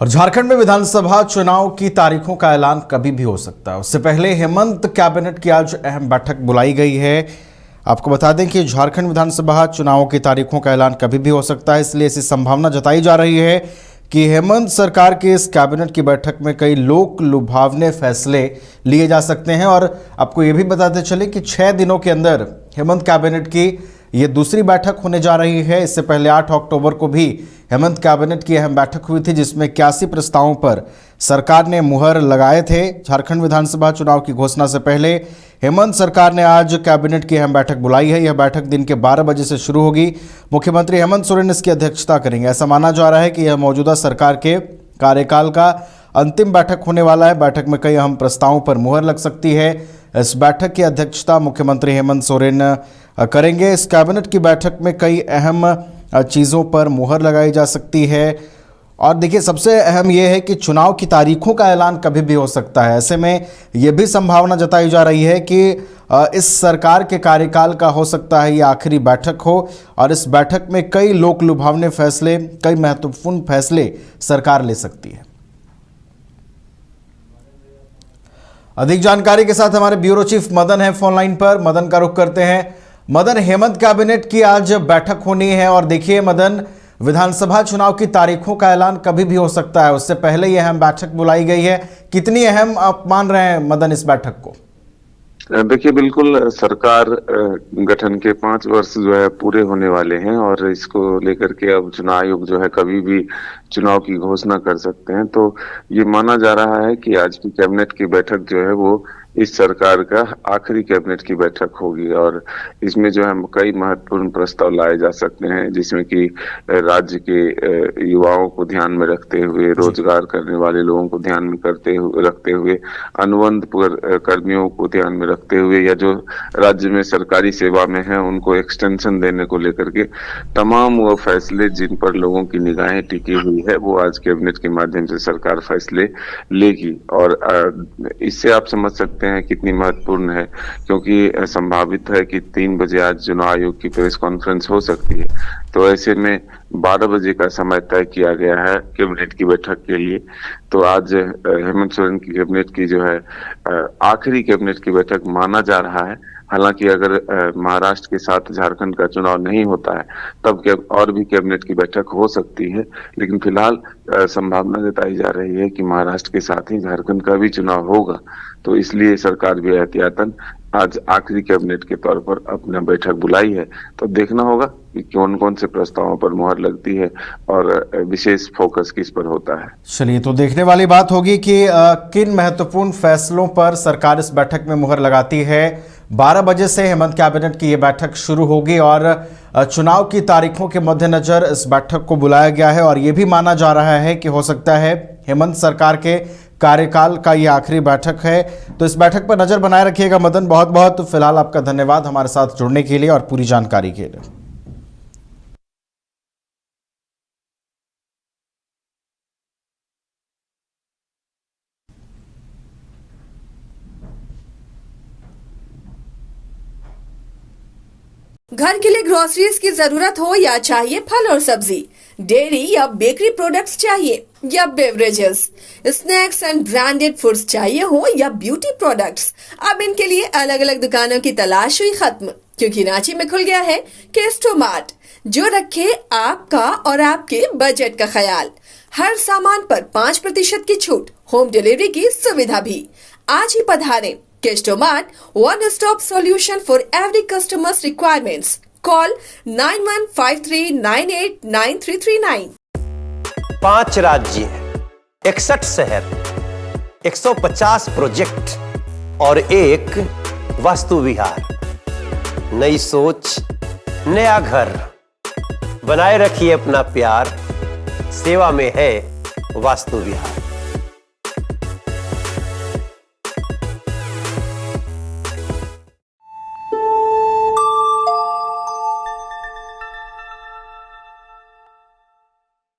और झारखंड में विधानसभा चुनाव की तारीखों का ऐलान कभी भी हो सकता है। उससे पहले हेमंत कैबिनेट की आज अहम बैठक बुलाई गई है। आपको बता दें कि झारखंड विधानसभा चुनाव की तारीखों का ऐलान कभी भी हो सकता है, इसलिए ऐसी संभावना जताई जा रही है कि हेमंत सरकार के इस कैबिनेट की बैठक में कई लोक लुभावने फैसले लिए जा सकते हैं। और आपको ये भी बताते चले कि 6 दिनों के अंदर हेमंत कैबिनेट की ये दूसरी बैठक होने जा रही है। इससे पहले 8 अक्टूबर को भी हेमंत कैबिनेट की अहम बैठक हुई थी, जिसमें 81 प्रस्तावों पर सरकार ने मुहर लगाए थे। झारखंड विधानसभा चुनाव की घोषणा से पहले हेमंत सरकार ने आज कैबिनेट की अहम बैठक बुलाई है। यह बैठक दिन के 12 बजे से शुरू होगी। मुख्यमंत्री हेमंत सोरेन इसकी अध्यक्षता करेंगे। ऐसा माना जा रहा है कि यह मौजूदा सरकार के कार्यकाल का अंतिम बैठक होने वाला है। बैठक में कई अहम प्रस्तावों पर मुहर लग सकती है। इस बैठक की अध्यक्षता मुख्यमंत्री हेमंत सोरेन करेंगे। इस कैबिनेट की बैठक में कई अहम चीज़ों पर मुहर लगाई जा सकती है। और देखिए, सबसे अहम यह है कि चुनाव की तारीखों का ऐलान कभी भी हो सकता है। ऐसे में यह भी संभावना जताई जा रही है कि इस सरकार के कार्यकाल का हो सकता है ये आखिरी बैठक हो, और इस बैठक में कई लोक लुभावने फैसले, कई महत्वपूर्ण फैसले सरकार ले सकती है। अधिक जानकारी के साथ हमारे ब्यूरो चीफ मदन है फोन लाइन पर। मदन का रुख करते हैं। मदन, हेमंत कैबिनेट की आज बैठक होनी है, और देखिए मदन, विधानसभा चुनाव की तारीखों का ऐलान कभी भी हो सकता है। उससे पहले यह अहम बैठक बुलाई गई है। कितनी अहम आप मान रहे हैं मदन इस बैठक को? देखिए, बिल्कुल सरकार गठन के 5 वर्ष जो है पूरे होने वाले हैं, और इसको लेकर के अब चुनाव आयोग जो है कभी भी चुनाव की घोषणा कर सकते हैं। तो ये माना जा रहा है कि आज की कैबिनेट की बैठक जो है वो इस सरकार का आखिरी कैबिनेट की बैठक होगी, और इसमें जो है कई महत्वपूर्ण प्रस्ताव लाए जा सकते हैं, जिसमें कि राज्य के युवाओं को ध्यान में रखते हुए, रोजगार करने वाले लोगों को ध्यान में रखते हुए, अनुबंध कर्मियों को ध्यान में रखते हुए, या जो राज्य में सरकारी सेवा में है उनको एक्सटेंशन देने को लेकर के तमाम वो फैसले जिन पर लोगों की निगाहें टिकी हुई है, वो आज कैबिनेट के माध्यम से सरकार फैसले लेगी। और इससे आप समझ सकते हैं कितनी महत्वपूर्ण है, क्योंकि संभावित है कि 3 बजे आज चुनाव आयोग की प्रेस कॉन्फ्रेंस हो सकती है। तो ऐसे में 12 बजे का समय तय किया गया है कैबिनेट की बैठक के लिए। तो आज हेमंत सोरेन की कैबिनेट की जो है आखिरी कैबिनेट की बैठक माना जा रहा है। हालांकि अगर महाराष्ट्र के साथ झारखंड का चुनाव नहीं होता है तब और भी कैबिनेट की बैठक हो सकती है, लेकिन फिलहाल संभावना जताई जा रही है कि महाराष्ट्र के साथ ही झारखंड का भी चुनाव होगा। तो इसलिए सरकार भी एहतियातन आज आखिरी कैबिनेट के तौर पर अपना बैठक बुलाई है। तो देखना होगा कि कौन कौन से प्रस्तावों पर मुहर लगती है और विशेष फोकस किस पर होता है। चलिए, तो देखने वाली बात होगी कि किन महत्वपूर्ण फैसलों पर सरकार इस बैठक में मुहर लगाती है। 12 बजे से हेमंत कैबिनेट की ये बैठक शुरू होगी, और चुनाव की तारीखों के मद्देनजर इस बैठक को बुलाया गया है। और ये भी माना जा रहा है कि हो सकता है हेमंत सरकार के कार्यकाल का ये आखिरी बैठक है। तो इस बैठक पर नजर बनाए रखिएगा। मदन, बहुत बहुत फिलहाल आपका धन्यवाद हमारे साथ जुड़ने के लिए और पूरी जानकारी के लिए। घर के लिए ग्रोसरीज की जरूरत हो या चाहिए फल और सब्जी, डेयरी या बेकरी प्रोडक्ट्स चाहिए या beverages, snacks and branded foods चाहिए हो या ब्यूटी प्रोडक्ट्स, अब इनके लिए अलग अलग दुकानों की तलाश हुई खत्म, क्योंकि रांची में खुल गया है केस्टो मार्ट, जो रखे आपका और आपके बजट का ख्याल। हर सामान पर 5% की छूट, होम डिलीवरी की सुविधा भी। आज ही पधारें। Kesto mart, one stop solution for every customer's requirements. Call 9153989339. 5 राज्य, 61 शहर, 150 प्रोजेक्ट और एक वास्तु विहार। नई सोच, नया घर। बनाए रखिए अपना प्यार, सेवा में है वास्तु विहार।